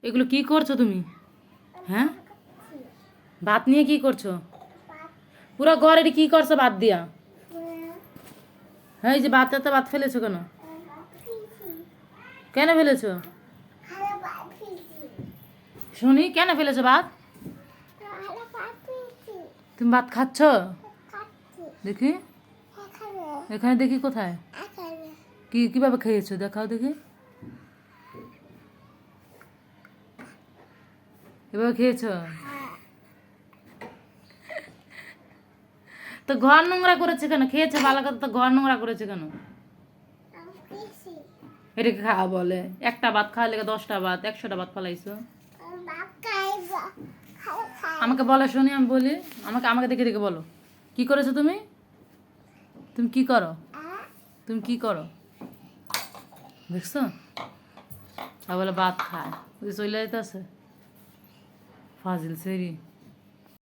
এগুলো কি করছো তুমি? হ্যাঁ, ভাত নিয়ে কি করছো? পুরো ঘরে কি করছো ভাত দিয়া? হ্যাঁ, এই যে ভাত ফেলেছো কেন? কেন ফেলেছো? শুনি, কেন ফেলেছো ভাত? তুমি ভাত খাচ্ছ? দেখি, এখানে দেখি কোথায়? কিভাবে খেয়েছো দেখাও দেখি। এভাবে খেয়েছো? তো ঘর নোংরা করেছে কেন? খেয়েছে ভালো কথা, তো ঘর নোংরা করেছে কেন? এটাকে খাওয়া বলে? একটা ভাত খাওয়া লেগে 10টা ভাত 100টা ভাত ফেলাইছো। আমাকে বলো, শুনি, আমি বলি। আমাকে আমাকে দেখে দেখে বলো, কি করেছো তুমি? তুমি কি করো? তুমি কি করো দেখছো? আর বলে ভাত খায়, ওই চলে যাইতেছে ফাজিল সেরি।